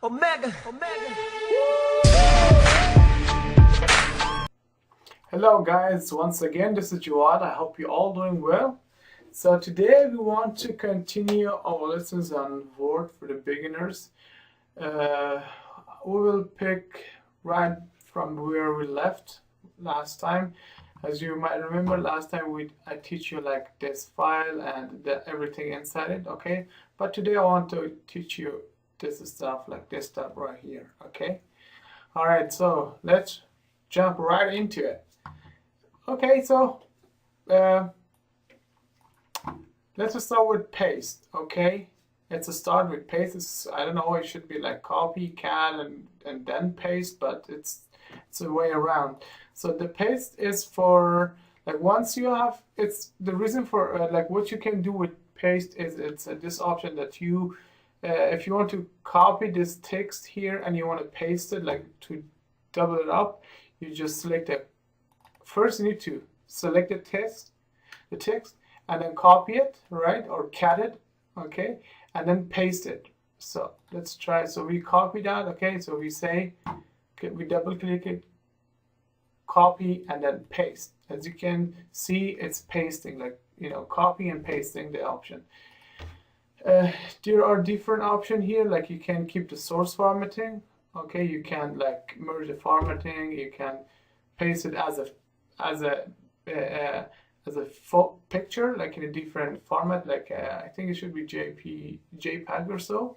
Omega, Omega. Hello guys, once again this is Jawad. I hope you're all doing well. So today we want to continue our lessons on Word for the beginners. We will pick right from where we left last time. As you might remember, last time I teach you like this file and everything inside it, okay? But today I want to teach you this stuff, like this stuff right here, okay? All right, so let's jump right into it. Okay, so let's start with paste. Okay, let's start with paste. I don't know. It should be like copy, cat, and then paste, but it's a way around. So the paste is for like once you have. It's the reason for like what you can do with paste is it's this option that you if you want to copy this text here and you want to paste it like to double it up, you just select it. First, you need to select the text, and then copy it, right, or cat it, okay, and then paste it. So let's try. So we copy that, okay. So we say, okay, we double click it, copy, and then paste. As you can see, it's pasting, like copy and pasting the option. There are different options here, like you can keep the source formatting, okay. You can like merge the formatting. You can paste it as a picture, like in a different format, like I think it should be JPEG or so,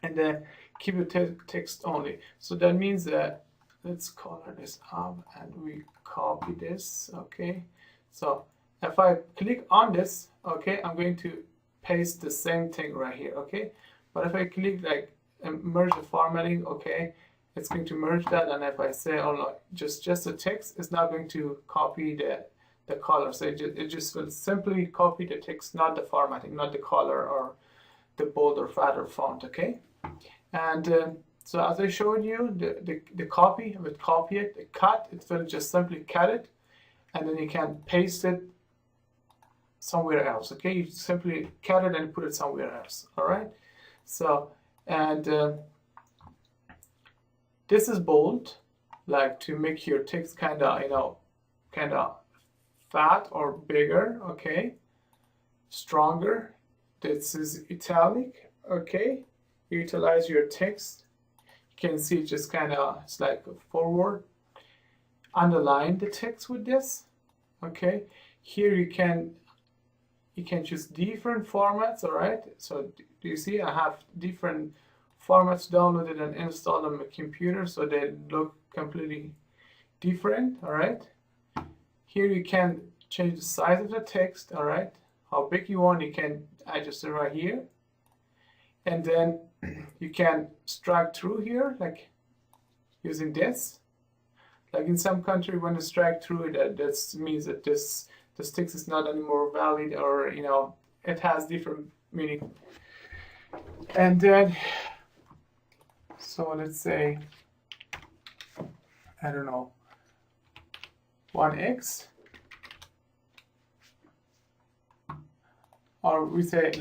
and then keep the text only. So that means that let's color this up and we copy this, okay. So if I click on this, okay, I'm going to paste the same thing right here, okay. But if I click like merge the formatting, okay, it's going to merge that, and if I say oh no, just the text, it's not going to copy the color. So it just will simply copy the text, not the formatting, not the color or the bold or fatter font, okay. And so as I showed you, the copy, I would copy it. The cut, it will just simply cut it, and then you can paste it somewhere else, okay. You simply cut it and put it somewhere else. All right. So and this is bold, like to make your text kind of fat or bigger, okay, stronger. This is italic, okay. You utilize your text. You can see just it's like forward. Underline the text with this, okay. Here you can choose different formats, all right. So do you see I have different formats downloaded and installed on my computer, so they look completely different, all right. Here you can change the size of the text, all right. How big you want, you can adjust it right here, and then you can strike through here, like using this. Like in some country, when you strike through it, that means that this text is not anymore valid, or it has different meaning. And then so let's say, I don't know, 1x, or we say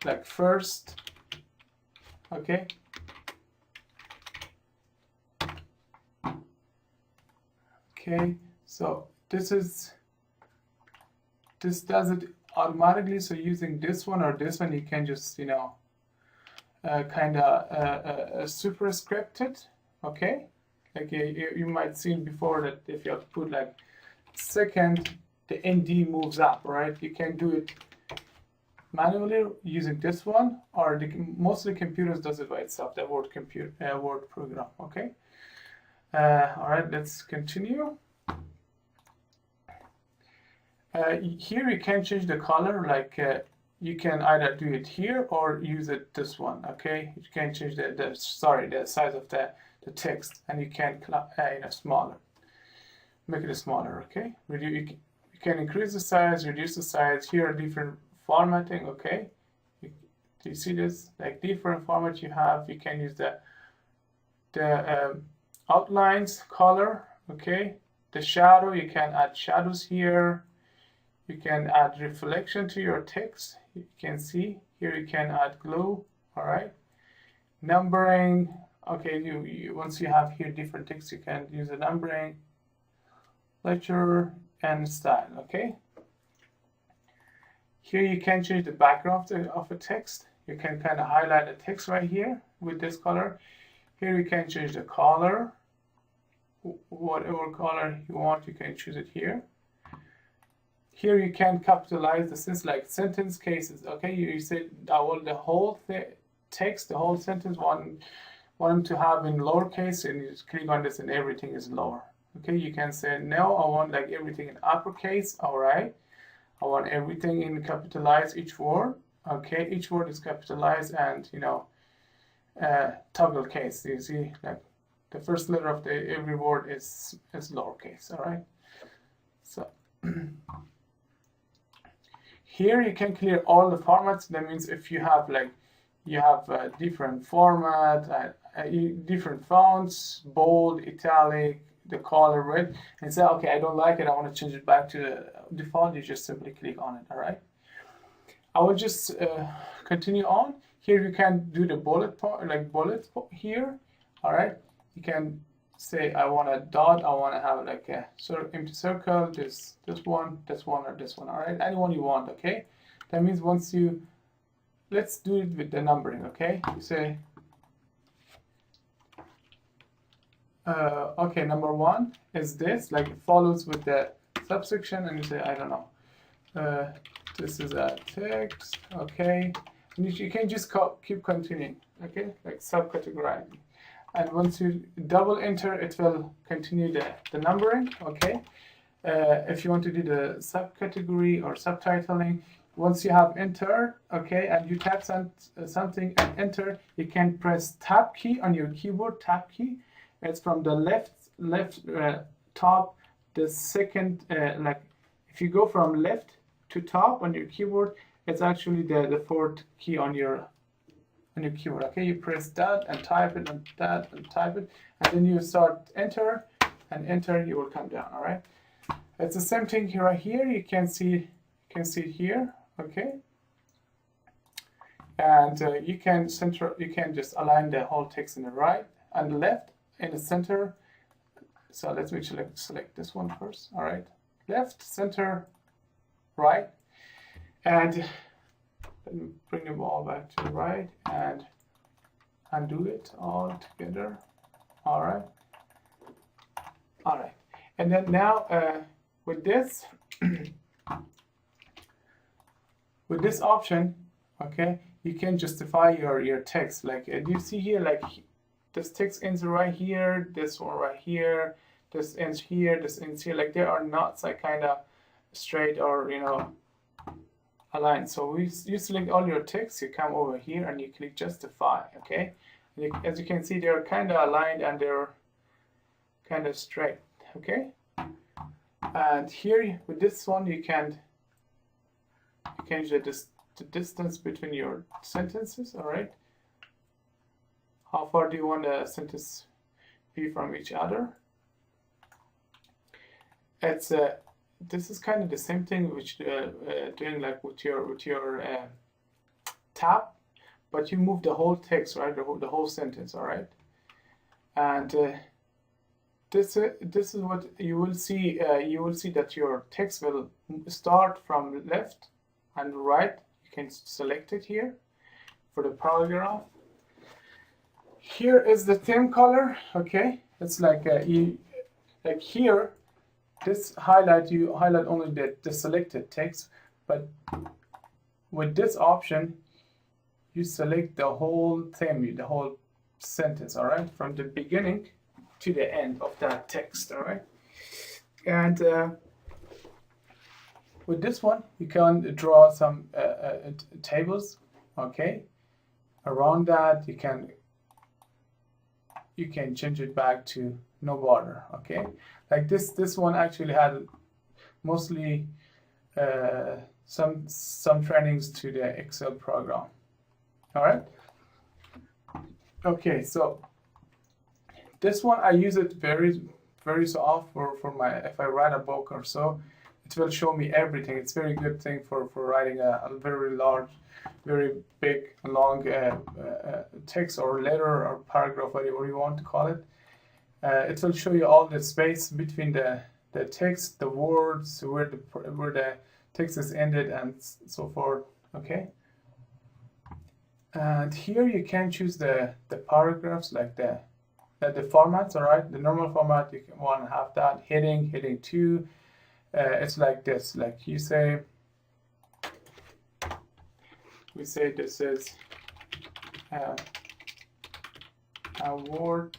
like first, okay. Okay, so this does it automatically. So using this one or this one, you can just superscript it, okay. Like you might seen before that if you have to put like second, the ND moves up, right. You can do it manually using this one, or most of the computers does it by itself, the Word program, okay. All right, let's continue. Here you can change the color, like you can either do it here or use it this one, okay. You can change the size of the text, and you can smaller, make it smaller, okay. You can increase the size, reduce the size. Here are different formatting, okay. Do you see this? Like different format you have. You can use the outlines color, okay. The shadow, you can add shadows here. You can add reflection to your text. You can see here you can add glow, all right. numbering. Okay, you once you have here different text, you can use the numbering, lecture, and style. Okay. Here you can change the background of a text. You can kind of highlight the text right here with this color. Here you can change the color, whatever color you want, you can choose it here. Here you can capitalize the sentence, like sentence cases. Okay, you say I want the whole text, the whole sentence, want them to have in lowercase, and you just click on this and everything is lower. Okay, you can say no, I want like everything in uppercase. All right, I want everything in capitalized, each word. Okay, each word is capitalized, and you know, toggle case. You see, like the first letter of every word is lowercase. All right, so. Here you can clear all the formats. That means if you have like a different format, different fonts, bold, italic, the color red, and say, okay, I don't like it, I want to change it back to the default. You just simply click on it. All right. I will just continue on. Here you can do the bullet point, like bullet here. All right. You can say I want a dot, I want to have like a sort of empty circle, this one, or this one. All right, anyone you want. Okay, that means once you, let's do it with the numbering. Okay, you say okay, number 1 is this, like it follows with the subsection, and you say I don't know, this is a text. Okay, and you can just keep continuing. Okay, like subcategorizing. And once you double enter, it will continue the numbering. Okay. If you want to do the subcategory or subtitling, once you have entered, okay, and you tap something and enter, you can press tab key on your keyboard. Tab key. It's from the left top. The second, like if you go from left to top on your keyboard, it's actually the fourth key on your keyboard. Okay, you press that and type it, and that and type it, and then you start enter, and enter, you will come down. All right, it's the same thing here. Right here you can see it here. Okay, and you can just align the whole text in the right and the left, in the center. So let me select this one first. All right, left, center, right, and let me bring them all back to the right and undo it all together. All right. All right. And then now with this option, okay, you can justify your text. Like you see here, like this text ends right here, this one right here, this ends here, this ends here. Like there are knots like kind of straight or, you know, aligned. So you select all your text, you come over here and you click justify. Okay, as you can see, they're kind of aligned and they're kind of straight. Okay, and here with this one you can change the distance between your sentences. All right, how far do you want a sentence be from each other? It's this is kind of the same thing which doing like with your tab, but you move the whole text, right? The whole sentence. All right, and this is what you will see. You will see that your text will start from left and right. You can select it here for the paragraph. Here is the theme color. Okay, it's like like here. This you highlight only the selected text, but with this option, you select the whole theme, the whole sentence. All right, from the beginning to the end of that text. All right, and with this one, you can draw some tables. Okay, around that, you can change it back to no border. Okay, like this one actually had mostly some trainings to the Excel program. All right. Okay, so this one I use it very so often for my, if I write a book or so. it will show me everything. It's a very good thing for writing a very large, very big, long text or letter or paragraph, whatever you want to call it. It will show you all the space between the text, the words, where the text is ended, and so forth. Okay. And here you can choose the paragraphs, like the formats. All right, the normal format, you can want to have that heading 2. It's like this, like you say, we say this is award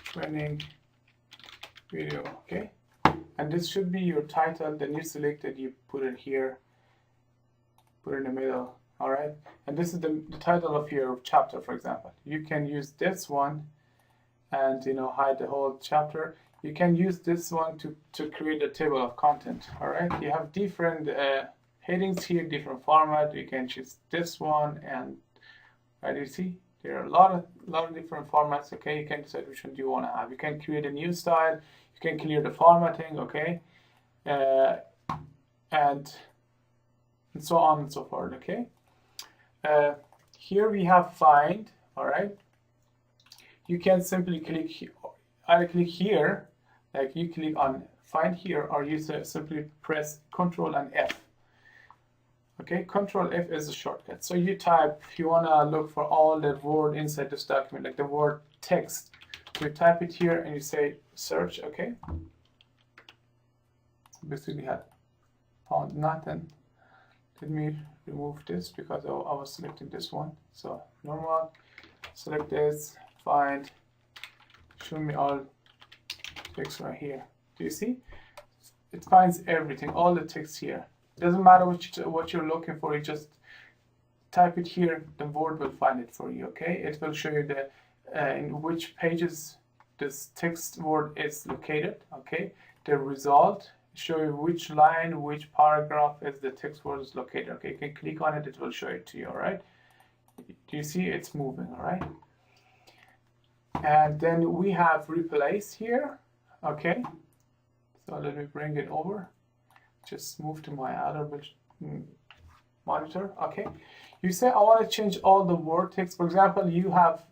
training video. Okay, and this should be your title. Then you select it, you put it here, put it in the middle. All right, and this is the title of your chapter, for example. You can use this one and hide the whole chapter. You can use this one to create a table of content. All right, you have different headings here, different format. You can choose this one, and you see there are a lot of different formats. Okay, you can decide which one do you want to have. You can create a new style. You can clear the formatting. Okay, and so on and so forth. Okay. Here we have find. All right, you can simply click here, like you click on find here, or you simply press Ctrl and F. Okay, Ctrl F is a shortcut. So you type, if you want to look for all the word inside this document, like the word text, you type it here and you say search. Okay, so basically I found nothing. Let me remove this because I was selecting this one. So normal, select this, find, show me all text right here. Do you see? It finds everything, all the text here. It doesn't matter what you're looking for. You just type it here. The word will find it for you. Okay, it will show you the in which pages this text word is located. Okay, the result. Show you which line, which paragraph is the text word is located. Okay, you can click on it, it will show it to you. All right, do you see it's moving? All right, and then we have replace here. Okay, so let me bring it over, just move to my other monitor. Okay, you say I want to change all the word text. For example, you have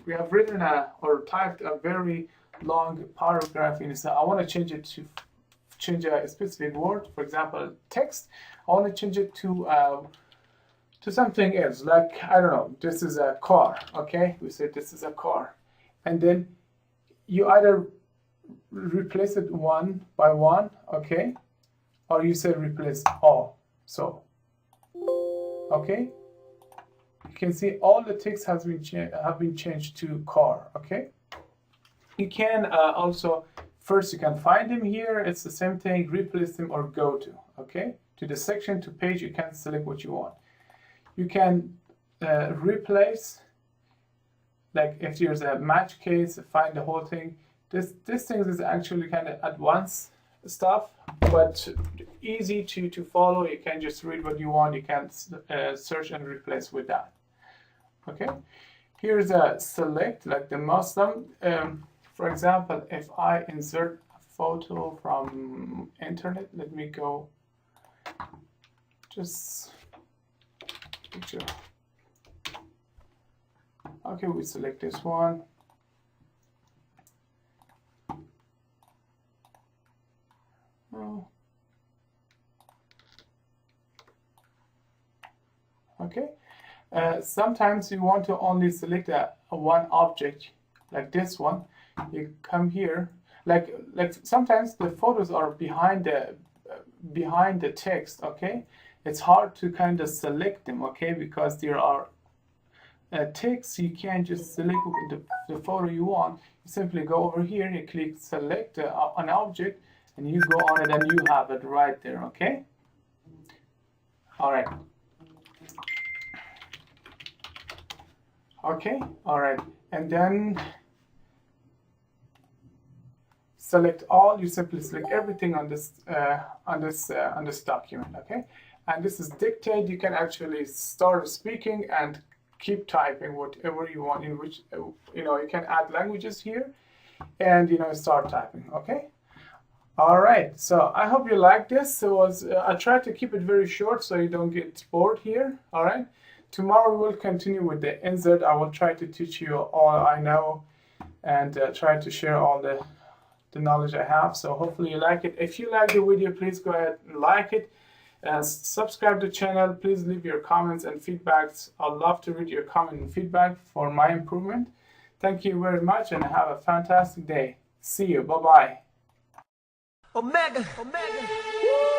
we have written or typed a very long paragraph in it. So I want to change it to a specific word, for example, text. I want to change it to something else, like, I don't know, this is a car. Okay, we say this is a car, and then you either replace it one by one, okay, or you say replace all. So okay, you can see all the text have been changed to car. Okay, you can also first you can find them here. It's the same thing, replace them or go to, okay, to the section, to page. You can select what you want. You can replace, like if there's a match case, find the whole thing. This thing is actually kind of advanced stuff, but easy to follow. You can just read what you want. You can search and replace with that. Okay, here's a select, like the Muslim. For example, if I insert a photo from internet, let me go just picture. Okay, we select this one. Oh. Okay, sometimes you want to only select a one object, like this one. You come here, like sometimes the photos are behind the text. Okay, it's hard to kind of select them. Okay, because there are text. You can't just select the photo you want. You simply go over here, you click select an object, and you go on it, and you have it right there. Okay, all right. Okay, all right, and then select all. You simply select everything on this document. Okay, and this is dictate. You can actually start speaking and keep typing whatever you want, in which you can add languages here, and start typing. Okay, All right, so I hope you like this. I tried to keep it very short so you don't get bored here. All right, tomorrow we'll continue with the insert. I will try to teach you all I know and try to share all the knowledge I have. So hopefully you like it. If you like the video, please go ahead and like it. Subscribe to the channel. Please leave your comments and feedbacks. I'd love to read your comment and feedback for my improvement. Thank you very much and have a fantastic day. See you. Bye-bye. Omega. Omega. Woo!